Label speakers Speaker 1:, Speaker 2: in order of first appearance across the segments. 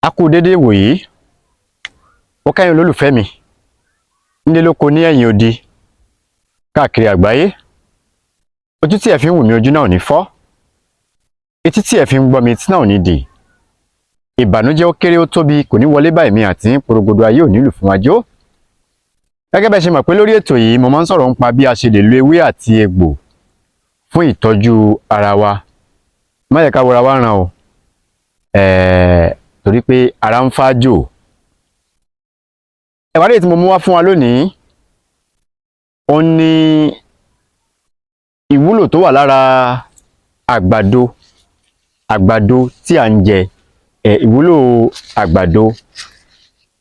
Speaker 1: A kú dédé wòyí, ó kẹ́yìn olólùfẹ́ mi, nílé lóko ní ẹ̀yìn odi, káàkiri àgbáyé. Ojú tí ẹ fi ń wò mí ojú náà ò ní fọ́, etí tí ẹ fi ń gbọ́ mi etí náà ò ní dì. Ìbànújẹ́ ó kéré ó tóbi kò ní wọlé bá èmi àti yín, porogodo ayé ò ní lù fún wa jó. Gẹ́gẹ́ bẹ́ ṣe mọ̀ pé lórí ètò yìí mo máa ń sọ̀rọ̀ nípa bí a ṣe lè lo ewé àti egbò fún ìtọ́jú ara wa. Má jẹ́ ká wọra wá ràn o, torí pé ara ń fájò. Ẹ̀wá lè tí mo mú wá fún wa lónìí, ó ní ìwúlò tó wà lára àgbàdo tí à ń jẹ. Ìwúlò àgbàdo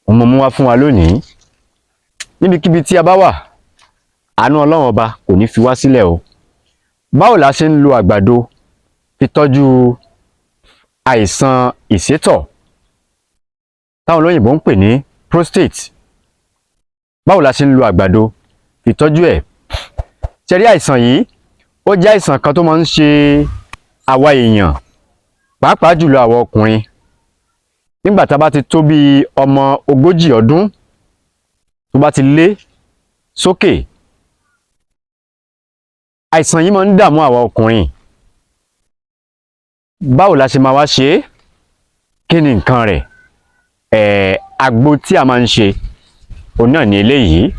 Speaker 1: mo mú wá fún wa lónìí. Níbikíbi tí a bá wà, àánú Ọlọ́run ọba kò ní fi wá sílẹ̀ o. Báwo la ṣe ń lo àgbàdo fi tọ́jú àìsàn ìsétọ̀ táwọn olóyìnbó ń pè ní prostate? Báwo la ṣe ń lo àgbàdo fi tọ́jú ẹ̀? Ṣé rí àìsàn yìí, ó jẹ́ àìsàn kan tó máa ń ṣe àwa èèyàn, pàápàá jùlọ àwa ọkùnrin. Nígbà tá a bá ti tó bí ọmọ 40 ọdún, tó bá ti lé sókè, àìsàn yìí máa ń dààmú àwa ọkùnrin. Báwo la ṣe máa wá ṣe é? Kí ni nǹkan rẹ̀? Àgbo tí a máa ń ṣe, òun náà ni eléyìí.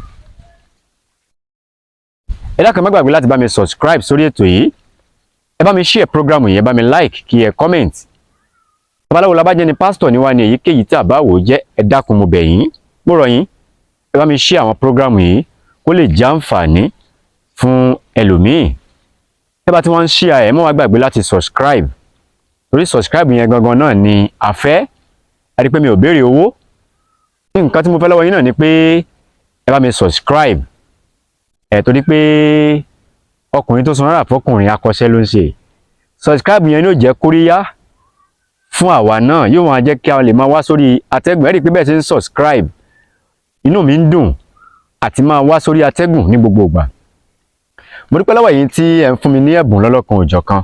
Speaker 1: Ẹ dákun má gbàgbé láti bá mi subscribe sórí ètò yìí. Ẹ bá mi share program yìí, ẹ bá mi like, kí ẹ comment. Babaláwo la bá jẹ́ ni pásítọ̀ ni wá ní èyíkéyìí tí àbáwò jẹ́, ẹ dákun mo bẹ̀ yín, mo rọ̀ yín. Ẹ bá mi share àwọn program yìí kó lè jẹ́ àǹfààní fún ẹlòmíì. Ẹ bá tí wọ́n ń share ẹ má wá gbàgbé láti subscribe. Torí subscribe yẹn gangan náà ni a fẹ́. Ẹ rí pé mi ò béèrè owó. Nǹkan tí mo fẹ́ lọ́wọ́ yín náà ni pé ẹ bá mi subscribe. Torí pé ọkùnrin tó sanra fọkùnrin akọ́ṣẹ́ ló ń ṣe. Subscribe yẹn yóò jẹ́ kóríyá fún àwa náà, yóò máa jẹ́ kí a lè máa wá sórí atẹ́gùn. Ẹ rí pé bẹ́ẹ̀ ṣe ń subscribe, inú mi ń dùn àti máa wá sórí atẹ́gùn ní gbogbo ìgbà. Mo dúpẹ́ lọ́wọ́ yín tí ẹ ń fún mi ní ẹ̀bùn lọ́lọ́kan òjọ̀kan.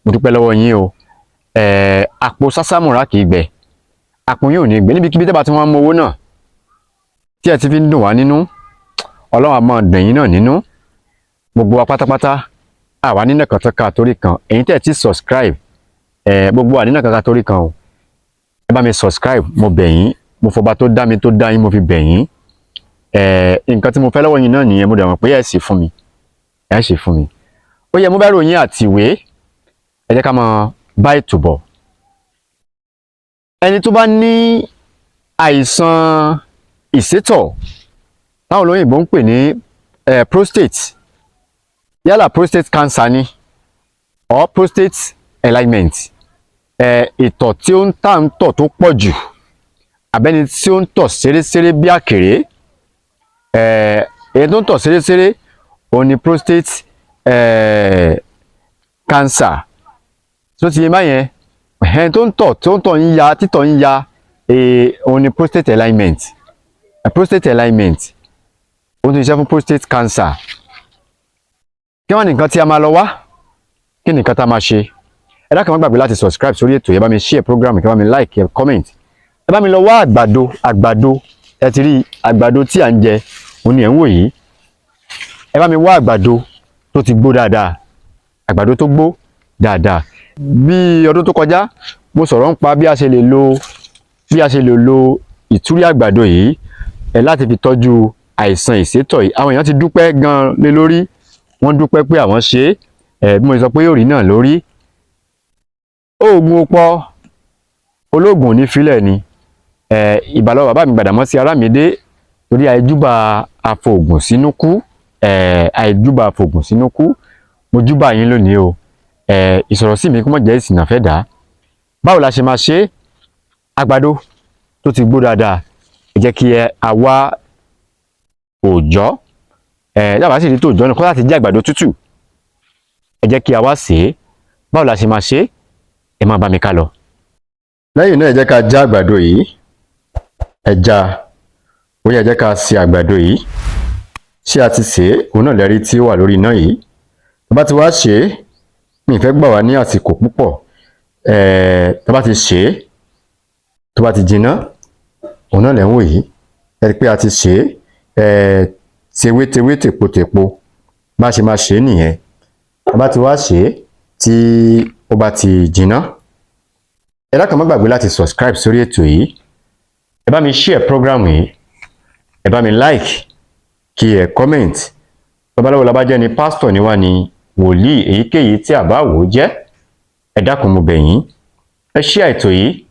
Speaker 1: Mo dúpẹ́ lọ́wọ́ yín o. Àpò sásámùrà kì í gbẹ, àpò yín ò ní gbẹ. Níbikíbi tẹ́ bá ti wọ́n mú owó náà tí ẹ ti fi ń dùn wá nínú, Ọlọ́run á máa dùn yín náà nínú. Gbogbo wa pátápátá àwa nínà kan tọ́ka torí kan. Ẹ̀yin tẹ́ ẹ ti subscribe, gbogbo wa nínà kankan torí kan o. Ẹ bá mi subscribe, mo bẹ̀ yín, mo fọba tó dá mi tó dá yín mo fi bẹ̀ yín. Nǹkan tí mo fẹ́ lọ́wọ́ yín náà nìyẹn, mo dẹ̀ mọ̀ pé ẹ sì fún mi, ẹ ṣe fún mi. Ó yẹ mo bá ròyìn àti ìwé, ẹ jẹ́ ká máa bá ètò bọ̀. Ẹni tó bá ní àìsàn ìsétọ̀ táwọn olóyìnbó ń pè ní prostate, yálà prostate cancer ni or prostate enlargement, ìtọ̀ tí ó ń tà ń tọ̀ tó pọ̀ jù, àbẹ́ni tí ó ń tọ̀ ṣeréṣeré bí àkèré, èyí tó ń tọ̀ ṣeréṣeré òun ni prostate cancer. Tó ti yé báyẹn, ẹni tó ń tọ̀ ń ya, títọ̀ ń ya, òun ni prostate enlargement. Prostate enlargement ó tún ṣiṣẹ́ fún prostate cancer. Kí wọ́n ní nǹkan tí a máa lọ wá? Kí ni nǹkan tá a máa ṣe? Ẹ dákun má gbàgbé láti subscribe sórí ètò yìí, ẹ bá mi share program, ẹ bá mi like, ẹ comment. Ẹ bá mi lọ wá àgbàdo. Ẹ ti rí àgbàdo tí à ń jẹ, òun ni ẹ̀ ń wò yìí. Ẹ bá mi wá àgbàdo tó ti gbó dáadáa, àgbàdo tó gbó dáadáa. Bí ọdún tó kọjá, mo sọ̀rọ̀ nípa bí a ṣe lè lo ìtúrí àgbàdo yìí láti fi tọ́jú àìsàn ìsétọ̀ yìí. Àwọn èèyàn ti dúpẹ́ gan lé lórí, wọ́n dúpẹ́ pé àwọn ṣe é. Bí mo sọ pé yóò rí náà lórí. Oògùn ó pọ̀, olóògùn ò ní filẹ̀ ni. Ìbàlọ́ bàbá mi Gbàdámọ́sí Arámidé, torí àìjúbà àfòògùn sínú kú, àìjúbà àfòògùn sínú kú. Mo júbà yín lónìí o. Ìsọ̀rọ̀ sí mi kó má jẹ́ ìsìnà fẹ́ dà. Báwo la ṣe máa ṣe? Àgbàdo tó ti gbó dáadáa, ẹ jẹ́ kí a wá òòjọ́, dábàá sì rí tó òòjọ́ náà kó láti jẹ́ àgbàdo tútù. Ẹ jẹ́ kí a wá sè é. Báwo la ṣe máa ṣe? Ẹ máa bá mi ká lọ. Lẹ́yìn náà ẹ jẹ́ ká já àgbàdo yìí, ẹ já. Ó yẹ ẹ jẹ́ ká sè àgbàdo yìí. Ṣé a ti sè é? Òun náà lẹ́rí tí ó wà lórí iná yìí. Tó bá ti wá ṣe é, mi ì fẹ́ gbà wá ní àsìkò púpọ̀. Tó bá ti ṣe é, tó bá ti jiná òun náà lẹ́ ń wò yìí ẹ rí pé a ti ṣe tewétewé tèpotèpo bá ṣe máa ṣe nìyẹn. a bá ti wá ṣe tí ó bá ti jiná ẹ dákun má gbàgbé láti subscribe sórí ètò yìí, ẹ bá mi share program yìí, ẹ bá mi like kí ẹ comment. Babaláwo labájẹ́ ni pásítọ̀ ni wá ni wòlíì èyíkéyìí tí àbá wò jẹ́, ẹ dákun mo bẹ̀ yín ẹ share ètò yìí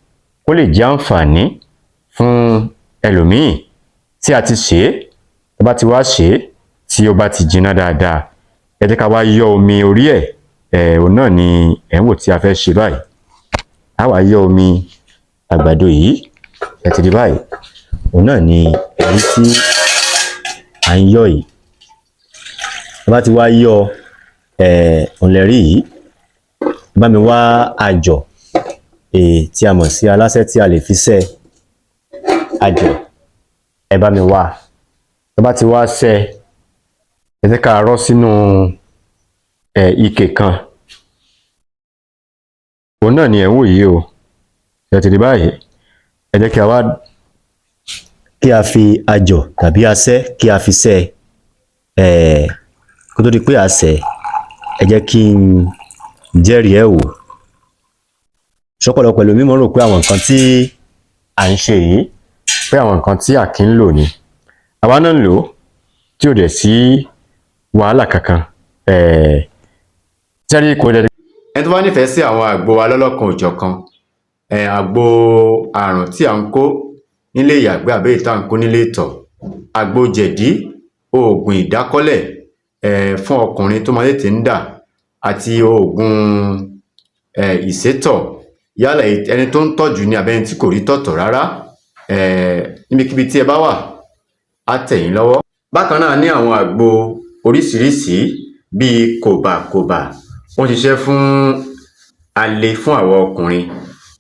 Speaker 1: kó lè jẹ́ àǹfààní fún ẹlòmíì tí a ti ṣe ẹ bá ti wá ṣe tí ó bá ti jiná dáadáa ẹ jẹ́ ká wá yọ omi orí ẹ̀ òun náà ni ẹ̀ ń wò tí a fẹ́ ṣe báyìí. a wá yọ omi àgbàdo yìí ẹ ti rí báyìí òun náà ni èyí tí à ń yọ yìí. ẹ bá ti wá yọ òǹlẹ̀rí yìí bá mi wá àjọ tí a mọ̀ sí aláṣẹ tí a lè fi ṣe àjọ ẹ bá mi wá. tó bá ti wá ṣe ẹ jẹ́ ká rọ́ sínú ike kan òun náà ni ẹ̀ ń wò yìí o ẹ ti rí báyìí. ẹ jẹ́ kí a fi àjọ tàbí asẹ́ kí a fi ṣe kó tó di pé a ṣe ẹ jẹ́ kí n jẹ́rìí ẹ̀ wò. ṣọ́pọ̀lọpọ̀ pẹ̀lú mímọ́ rò pé àwọn nǹkan tí à ń ṣe yìí pé àwọn nǹkan tí a kì í lò ni àwa náà ń lò tí ò dẹ̀ sí wàhálà kankan. jẹ́rí kò dẹ̀. ẹni tó bá nífẹ̀ẹ́ sí àwọn àgbo wa lọ́lọ́kan òjọ̀kan àgbo àrùn tí à ń kó nílé ìyàgbẹ́ àbẹ́ ìta ń kó nílé ìtọ̀, àgbo jẹ̀dí, oògùn ìdákọ́lẹ̀ fún ọkùnrin tó máa tètè ń dà àti oògùn ìsétọ̀ yálà ẹni tó ń tọ̀jù ní abẹ́ni tí kò rí tọ̀tọ̀ rárá níbikíbi tí ẹ bá wà á tẹ̀ yín lọ́wọ́. bákan náà ní àwọn àgbo oríṣiríṣi bíi kòbàkòbà wọ́n ṣiṣẹ́ fún alẹ́ fún àwọn ọkùnrin.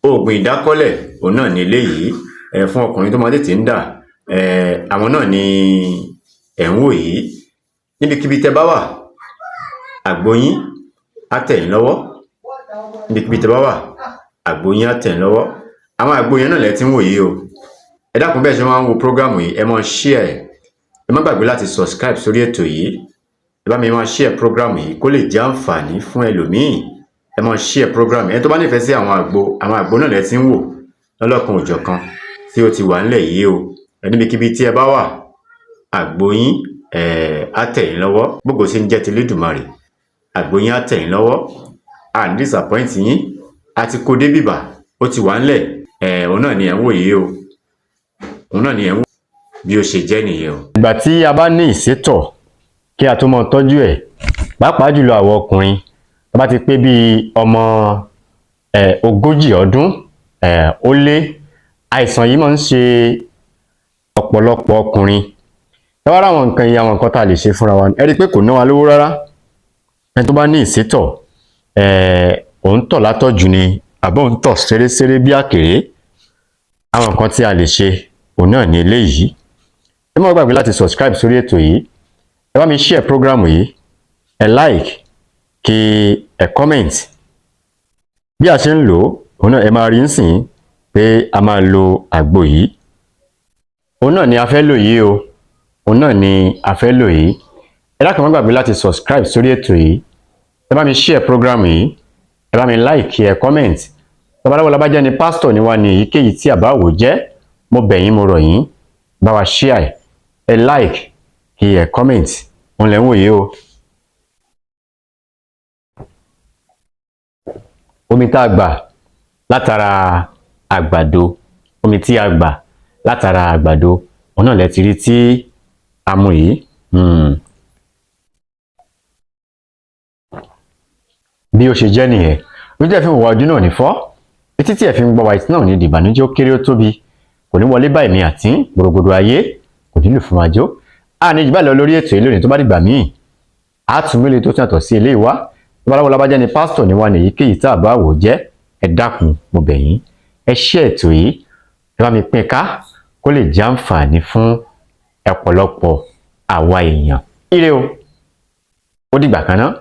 Speaker 1: oògùn ìdákọ́lẹ̀ òun náà ní eléyìí fún ọkùnrin tó máa tètè ń dà àwọn náà ní ẹ̀ ń wò yìí. níbikíbi tẹ bá wà àgbo yín á tẹ̀ yín lọ́wọ́, níbikíbi tẹ bá wà àgbo yín á tẹ̀ yín lọ́wọ́. àwọn àgbo yẹn náà lẹ ti ń wò yìí o. ẹ dákun bẹ́ẹ̀ ṣe máa ń wo prógrámù yìí ẹ máa share ẹ má gbàgbé láti subscribe sórí ètò yìí, ẹ bá mi máa share prógrámù yìí kó lè jẹ́ àǹfààní fún ẹlòmíì. ẹ máa share prógrámù ẹni tó bá nífẹ̀ẹ́ sí àwọn àgbo náà lẹ ti ń wò lọ́lọ́kan òjọ̀kan tí ó ti wà ńlẹ̀ yìí o. níbikíbi tí ẹ bá wà àgbo yín á tẹ̀ yín lọ́wọ́. gbogbo sí ń jẹ́ ti Elédùmarè àgbo yín á tẹ̀ yín lọ́wọ́. à ní disappoint yín àti kó dé bìbà ó ti wà ńlẹ̀ òun náà ni ẹ̀ ń wò yìí o. òun náà ni ẹ̀ ń wò bí ó ṣe jẹ́ nìyẹn o. ìgbà tí a bá ní ìsétọ̀ kí a tó mọ tọ́jú ẹ̀ pàápàá jùlọ àwọn ọkùnrin a bá ti pé bíi ọmọ 40 ọdún ó lé àìsàn yìí máa ń ṣe ọ̀pọ̀lọpọ̀ ọkùnrin. ẹ wá ráwọn nǹkan yìí àwọn nǹkan tá a lè ṣe fúnra wa ẹ rí i pé kò ná wa lówó rárá. ẹni tó bá ní ìsétọ̀ òun tọ̀ látọ̀jù ni àbọ̀ òun tọ̀ ṣeréṣeré bí àkèré àwọn nǹkan tí a lè ṣe òun náà ní eléyìí. ẹ má gbàgbé láti subscribe sórí ètò yìí, ẹ bá mi share program yìí, ẹ like kí ẹ comment. bí a ṣe ń lò òun náà ẹ máa rí nsìn pé a máa lo àgbo yìí. òun náà ni a fẹ́ lò yìí o, òun náà ni a fẹ́ lò yìí. ẹ dákun má gbàgbé láti subscribe sórí ètò yìí, ẹ bá mi share program yìí, ẹ bá mi like kí ẹ comment. Babaláwo labájẹ́ ni pásítọ̀ ni wá ní èyíkéyìí tí àbá wò jẹ́, mo bẹ̀ yín mo rọ̀ yín bá wa share ẹ like kí ẹ comment. òun lẹ́ ń wò yìí o. omi tá a gbà látara àgbàdo, omi tí a gbà látara àgbàdo òun náà lẹ ti rí tí a mú yìí. bí ó ṣe jẹ́ nìyẹn. ojú ẹ̀ fi ń wọ ọdún náà ní fọ́, etí tí ẹ̀ fi ń gbọ́ wa ìtì náà ní ìdìbànújẹ́ ó kéré ó tóbi kò ní wọlé báyìí mi àti gbòrògbòdò ayé kò nílò fún wa jó. a ní jù báyìí lọ lórí ètò yìí lónìí tó bá dìgbà míì a tún mílẹ̀ tó yàtọ̀ sí ilé ìwá. Babaláwo labájẹ́ ni pásítọ̀ ni wá ní èyíkéyìí tá a bá wò jẹ́, ẹ dákun mo bẹ̀ yín ẹ share ètò yìí, ẹ bá mi pín ká kó lè jẹ́ àǹfààní fún ọ̀pọ̀lọpọ̀ àwa èèyàn. ire o, ó dìgbà kan náà.